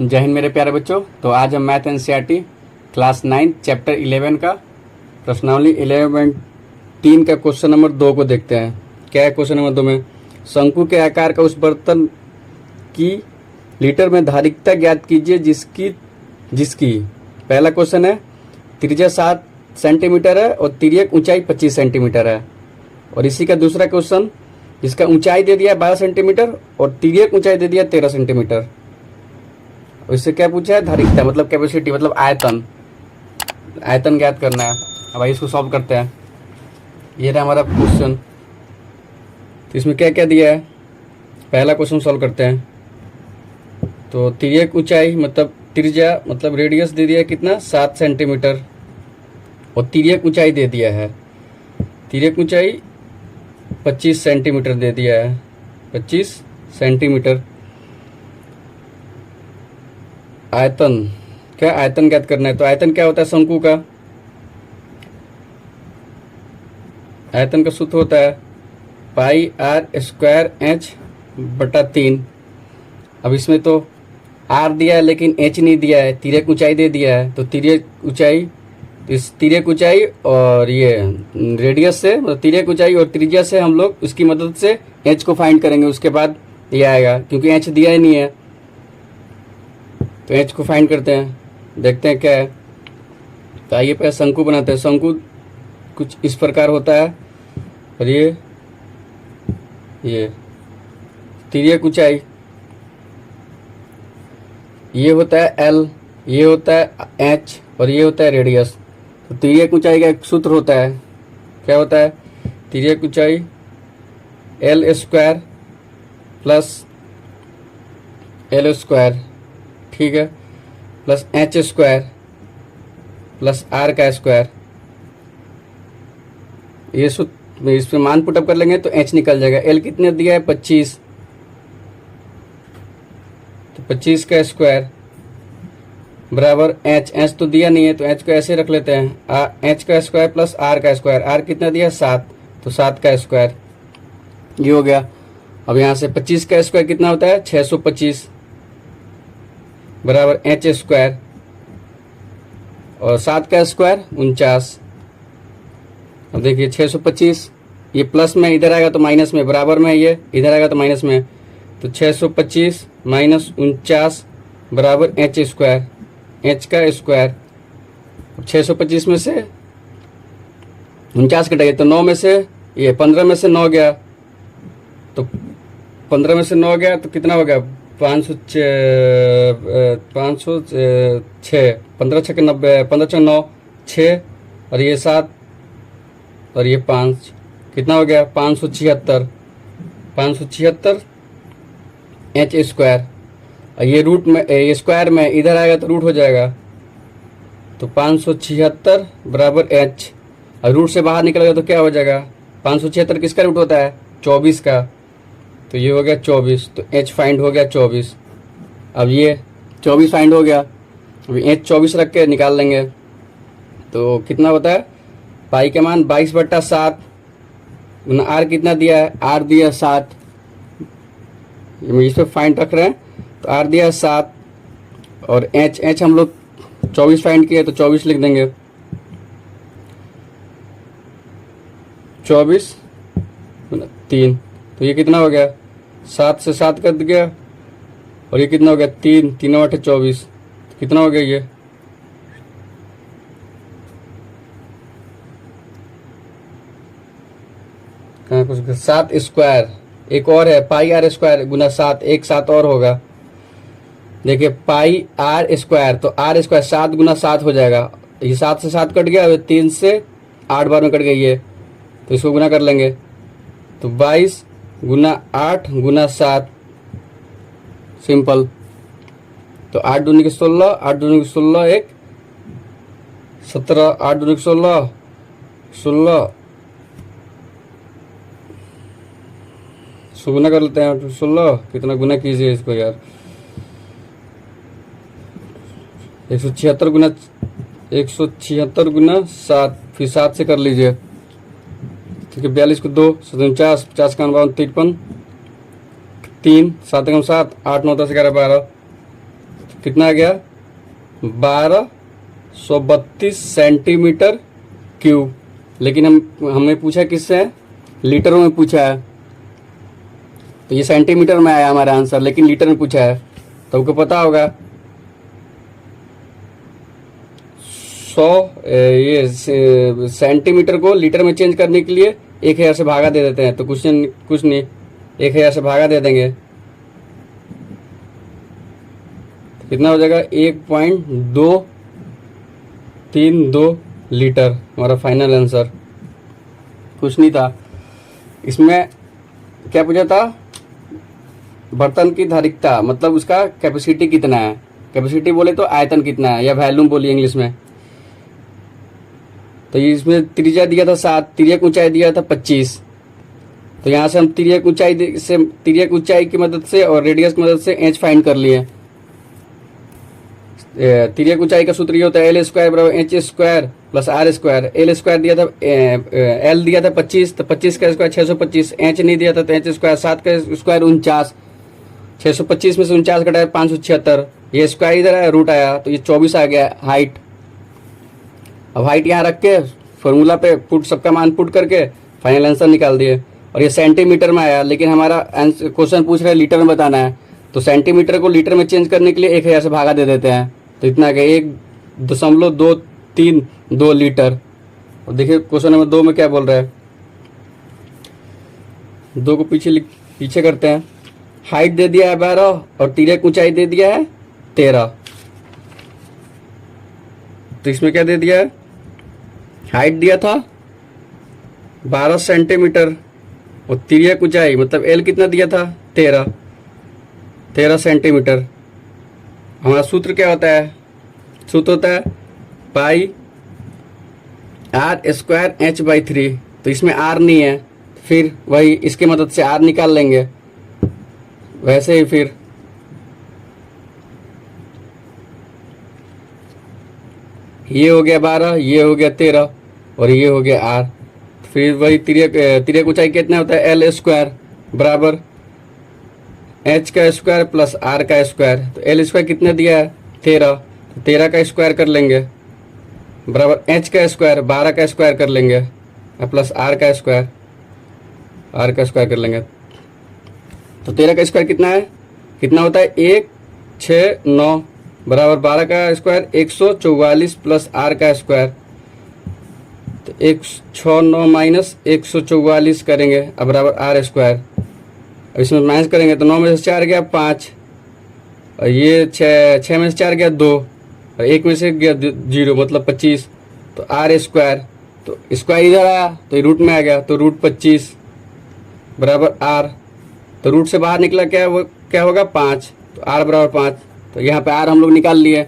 जय हिंद मेरे प्यारे बच्चों। तो आज हम मैथ एनसीईआरटी क्लास 9 चैप्टर 11 का प्रश्नावली 11.3 का क्वेश्चन नंबर 2 को देखते हैं। क्या है क्वेश्चन नंबर 2 में? शंकु के आकार का उस बर्तन की लीटर में धारिकता ज्ञात कीजिए जिसकी जिसकी पहला क्वेश्चन है त्रिज्या 7 सेंटीमीटर है और तिर्यक ऊंचाई 25 सेंटीमीटर है। और इसी का दूसरा क्वेश्चन जिसका ऊंचाई दे दिया 12 सेंटीमीटर और तिर्यक ऊंचाई दे दिया 13 सेंटीमीटर। इससे क्या पूछा है? धारिकता मतलब कैपेसिटी मतलब आयतन। आयतन ज्ञात करना है। अब भाई इसको सॉल्व करते हैं। ये रहा हमारा क्वेश्चन। तो इसमें क्या क्या दिया है? पहला क्वेश्चन सॉल्व करते हैं। तो तिर्यक ऊंचाई मतलब त्रिज्या मतलब रेडियस दे दिया है कितना? 7 सेंटीमीटर और तिर्यक ऊंचाई दे दिया है। तिर्यक ऊंचाई 25 सेंटीमीटर दे दिया है। 25 सेंटीमीटर। आयतन क्या? आयतन ज्ञात करना है। तो आयतन क्या होता है शंकु का? आयतन का सूत्र होता है पाई आर स्क्वायर एच बटा 3। अब इसमें तो आर दिया है लेकिन एच नहीं दिया है, तिर्यक ऊंचाई दे दिया है। तो तिर्यक ऊंचाई, इस तिर्यक ऊंचाई और ये रेडियस से मतलब तिर्यक ऊंचाई और त्रिज्या से हम लोग उसकी मदद से एच को फाइंड करेंगे। उसके बाद ये आएगा क्योंकि एच दिया ही नहीं है। तो एच को फाइंड करते हैं, देखते हैं क्या है। तो आइए पहले शंकु बनाते हैं। शंकु कुछ इस प्रकार होता है और ये तिर्यक ऊंचाई ये होता है एल, ये होता है एच और ये होता है रेडियस। तो तिर्यक ऊंचाई का एक सूत्र होता है, क्या होता है? तिर्यक ऊंचाई L square plus L square, ठीक है, plus H square plus R का स्क्वायर। ये सूत्र इस पे मान पुटअप कर लेंगे तो एच निकल जाएगा। एल कितने दिया है? 25। तो 25 का स्क्वायर बराबर एच। एच तो दिया नहीं है तो एच को ऐसे रख लेते हैं। एच का स्क्वायर प्लस आर का स्क्वायर। आर कितना दिया है? 7। तो 7 का स्क्वायर ये हो गया। अब यहाँ से 25 का स्क्वायर कितना होता है? 625 बराबर एच स्क्वायर और 7 का स्क्वायर 49। अब देखिए 625 ये प्लस में इधर आएगा तो माइनस में, बराबर में ये इधर आएगा तो माइनस में। तो 625 माइनस 49 बराबर एच स्क्वायर, एच का स्क्वायर। 625 में से 49 कटेगा तो 9 में से ये 15 में से 9 गया। तो 15 में से 9 गया तो कितना हो गया? 506 15 छः 90, 15 छः 9 6 और ये 7 और ये 5 कितना हो गया? 576। 576 एच स्क्वायर। और ये रूट में ये स्क्वायर में इधर आएगा तो रूट हो जाएगा। तो 576 बराबर एच और रूट से बाहर निकलेगा तो क्या हो जाएगा? 576 किसका रूट होता है? 24 का। तो ये हो गया 24। तो एच फाइंड हो गया 24। अब ये 24 फाइंड हो गया। अभी एच 24 रख के निकाल लेंगे तो कितना होता है? पाई का मान 22/7 गुना आर कितना दिया है? आर दिया 7। इस पर फाइंड रख रहे हैं तो आर दिया 7 और एच हम लोग 24 फाइंड किए तो 24 लिख देंगे। 24 गुना 3 तो ये कितना हो गया? 7 से 7 कर गया और ये कितना हो गया? 3 3 8 24। तो कितना हो गया ये? कहाँ कुछ 7 स्क्वायर। एक और है पाई आर स्क्वायर गुना 7, एक 7 और होगा। देखिए पाई आर स्क्वायर तो आर स्क्वायर 7 गुना 7 हो जाएगा। ये 7 से 7 कट गया, 3 से 8 बार में कट गई है तो इसको गुना कर लेंगे। तो 22 गुना 8 गुना 7 सिंपल। तो 8 दूनी के 16, 8 दूनी के 16 एक 17, 8 दूनी के 16 16 गुना कर लेते हैं। 16 कितना गुना कीजिए इसको यार? 176 गुना 176 गुना 7, फिर 7 से कर लीजिए। ठीक है 42 को 2 49, 50 का 53, 3 7 7 8 9 10 11 12 कितना आ गया 1232 सेंटीमीटर क्यूब। लेकिन हमें पूछा किससे है, लीटरों में पूछा है, तो ये सेंटीमीटर में आया हमारा आंसर, लेकिन लीटर में पूछा है। तो आपको पता होगा 100 ये सेंटीमीटर को लीटर में चेंज करने के लिए 1000 से भागा दे देते हैं। तो कुछ नहीं 1000 से भागा दे देंगे, कितना हो जाएगा 1.232 लीटर, हमारा फाइनल आंसर। कुछ नहीं था इसमें। क्या पूछा था, बर्तन की धारिकता, मतलब उसका कैपेसिटी कितना है। कैपेसिटी बोले तो आयतन कितना है, या वॉल्यूम बोलिए इंग्लिश में। तो इसमें त्रिज्या दिया था 7, तिर्यक ऊंचाई दिया था 25। तो यहाँ से हम तिर्यक ऊंचाई की मदद से और रेडियस की मदद से एच फाइंड कर लिए। तिर्यक ऊंचाई का सूत्र ये होता है L² बराबर H² प्लस R²। L² दिया था, L दिया था 25, तो 25 का स्क्वायर 625। H नहीं दिया था तो H², 7 का स्क्वायर 49, 625 में से 49 घटाया 576। ये स्क्वायर इधर आया, रूट आया, तो ये 24 आ गया हाइट। अब हाइट यहाँ रख के फॉर्मूला पे सबका मान पुट करके फाइनल आंसर निकाल दिए। और ये सेंटीमीटर में आया, लेकिन हमारा क्वेश्चन पूछ रहा है लीटर में बताना है। तो सेंटीमीटर को लीटर में चेंज करने के लिए 1000 से भागा दे देते हैं। तो इतना क्या 1.232 लीटर। और देखिए क्वेश्चन नंबर 2 में क्या बोल रहा है, 2 को पीछे करते हैं। हाइट दे दिया है 12 और तिर्यक ऊंचाई दे दिया है 13। तो इसमें क्या दे दिया है, हाइट दिया था 12 सेंटीमीटर और तिर्यक ऊंचाई मतलब L कितना दिया था 13 सेंटीमीटर। हमारा सूत्र क्या होता है, सूत्र होता है पाई R² H/3। तो इसमें R नहीं है, फिर वही इसके मदद से R निकाल लेंगे। वैसे ही फिर ये हो गया 12, ये हो गया 13 और ये हो गया R। फिर वही तिर्यक ऊंचाई कितना होता है L² बराबर H² प्लस R का स्क्वायर। तो L² कितना दिया है 13, तो 13 का स्क्वायर कर लेंगे बराबर H का स्क्वायर 12 का स्क्वायर कर लेंगे प्लस R का स्क्वायर कर लेंगे। तो 13 का स्क्वायर कितना होता है 169 बराबर 12 का स्क्वायर 144 प्लस R का स्क्वायर। तो 169 माइनस 144 करेंगे अब बराबर R²। अब इसमें माइनस करेंगे तो 9 में से 4 गया 5 और ये 6 में से 4 गया 2 और 1 में से गया 0 मतलब 25। तो R², तो स्क्वायर इधर आया तो रूट में आ गया, तो रूट 25 बराबर R। तो रूट से बाहर निकला क्या होगा 5, तो R बराबर 5। तो यहाँ पे R हम लोग निकाल लिए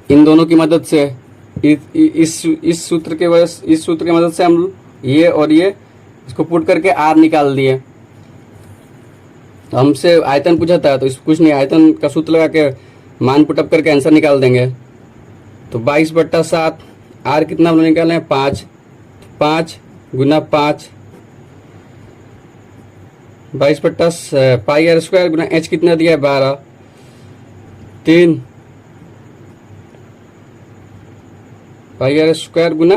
इन दोनों की मदद से। इस सूत्र की मदद से हम ये और ये इसको पुट करके R निकाल दिए। तो हमसे आयतन पूछा था, तो कुछ नहीं, आयतन का सूत्र लगा के मान पुटअप करके आंसर निकाल देंगे। तो 22/7 R कितना हम लोग निकाले हैं 5 गुना 5 22/पाई R² गुना H कितना दिया है 12 3 पाई R² गुना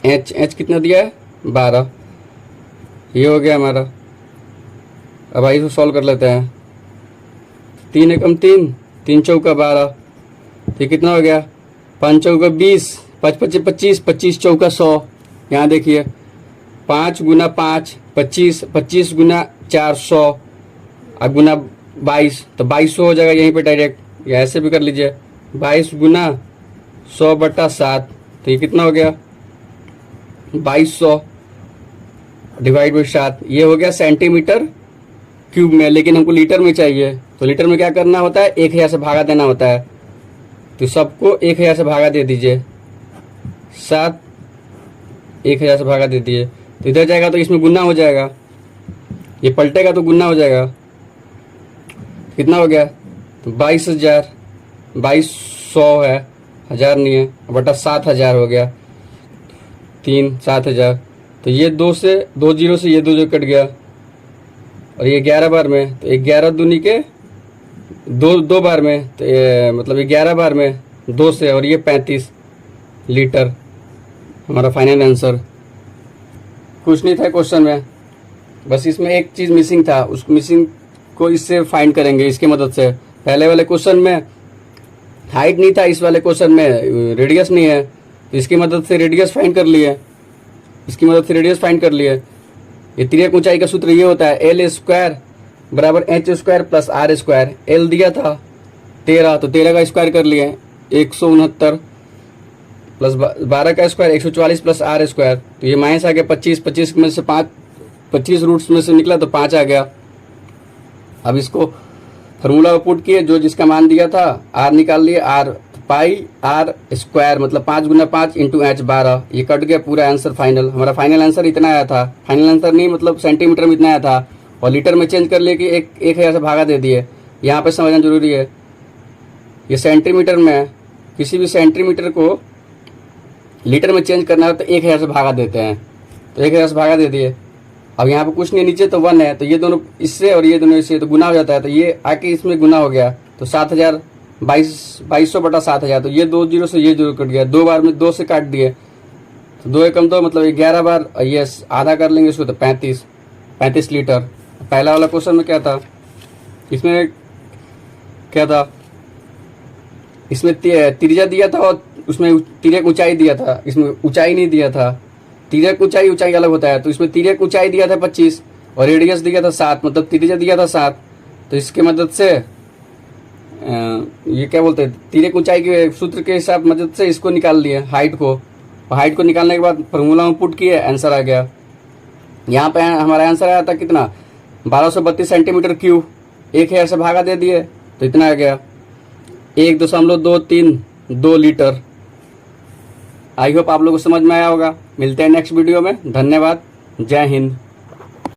H कितना दिया है 12। ये हो गया हमारा। अब इसको सॉल्व कर लेते हैं। 3 एकम 3, 3 चौका 12, तो कितना हो गया 5 चौका 20, 5 पच्चीस 25, 25 चौका 100। यहाँ देखिए 5 गुना 5 25, 25 गुना 400 और गुना 22, तो 2200 हो जाएगा यहीं पे डायरेक्ट, या ऐसे भी कर लीजिए 22 गुना 100/7। तो ये कितना हो गया 2200 डिवाइड बाई 7। ये हो गया सेंटीमीटर क्यूब में, लेकिन हमको लीटर में चाहिए। तो लीटर में क्या करना होता है 1000 से भागा देना होता है। तो सबको 1000 से भागा दे दीजिए, 7 1000 से भागा दे दीजिए। तो इधर जाएगा तो इसमें गुना हो जाएगा, ये पलटेगा तो गुना हो जाएगा। कितना हो गया तो 22,000, 2200 है, 1000 नहीं है, बटा 7000 हो गया 3 7000। तो ये 2 0 से ये 2 कट गया और ये 11 बार में, तो 11 दूनी के दो बार में, तो मतलब 11 बार में 2 से, और ये 35 लीटर हमारा फाइनल आंसर। कुछ नहीं था क्वेश्चन में, बस इसमें एक चीज़ मिसिंग था, उस मिसिंग को इससे फाइंड करेंगे इसकी मदद से। पहले वाले क्वेश्चन में हाइट नहीं था, इस वाले क्वेश्चन में रेडियस नहीं है, तो इसकी मदद से रेडियस फाइंड कर लिए, इसकी मदद से रेडियस फाइंड कर लिए। ये तिर्यक ऊंचाई का सूत्र ये होता है L स्क्वायर बराबर H square plus R square. L दिया था 13, तो 13 का स्क्वायर कर लिए 169 प्लस 12 का स्क्वायर 144 प्लस R स्क्वायर। तो ये माइनस आ गया 25, 25 में से 5, 25 रूट्स में से निकला तो 5 आ गया। अब इसको फार्मूला पुट किए, जो जिसका मान दिया था R निकाल लिए, R पाई R स्क्वायर मतलब 5 गुना 5 इंटू H 12। ये कट गया पूरा आंसर फाइनल। हमारा फाइनल आंसर इतना आया था, फाइनल आंसर नहीं मतलब सेंटीमीटर में इतना आया था, और लीटर में चेंज कर लिए कि 1000 से भागा दे दिए। यहाँ पे समझना जरूरी है, ये सेंटीमीटर में, किसी भी सेंटीमीटर को लीटर में चेंज करना है तो 1000 से भागा देते हैं, तो 1000 से भागा दे दिए। अब यहाँ पे कुछ नहीं, नीचे तो 1 है, तो ये दोनों इससे और ये दोनों इससे तो गुना हो जाता है, तो ये आके इसमें गुना हो गया, तो 7000 2200 बटा 7000। तो ये 2 जीरो से ये 0 कट गया, 2 बार में 2 से काट दिए, तो 2 एकम 2 मतलब 11 बार, ये आधा कर लेंगे इसको तो 35 लीटर। पहला वाला क्वेश्चन में क्या था, इसमें क्या था, इसमें त्रिज्या दिया था और उसमें तिर्यक ऊंचाई दिया था, इसमें ऊंचाई नहीं दिया था। तिर्यक ऊंचाई अलग होता है, तो इसमें तिर्यक ऊंचाई दिया था 25 और रेडियस दिया था 7, मतलब त्रिज्या दिया था 7। तो इसके मदद से ये क्या बोलते हैं, तिर्यक ऊंचाई के सूत्र के हिसाब मदद से इसको निकाल लिए हाइट को, और हाइट को निकालने के बाद फार्मूला में पुट किए, आंसर आ गया। यहाँ पे हमारा आंसर आया था कितना, 1232 सेंटीमीटर क्यूब। 1000 से भागा दे दिए तो इतना आ गया 1.232 लीटर। आई होप आप लोगों को समझ में आया होगा। मिलते हैं नेक्स्ट वीडियो में। धन्यवाद। जय हिंद।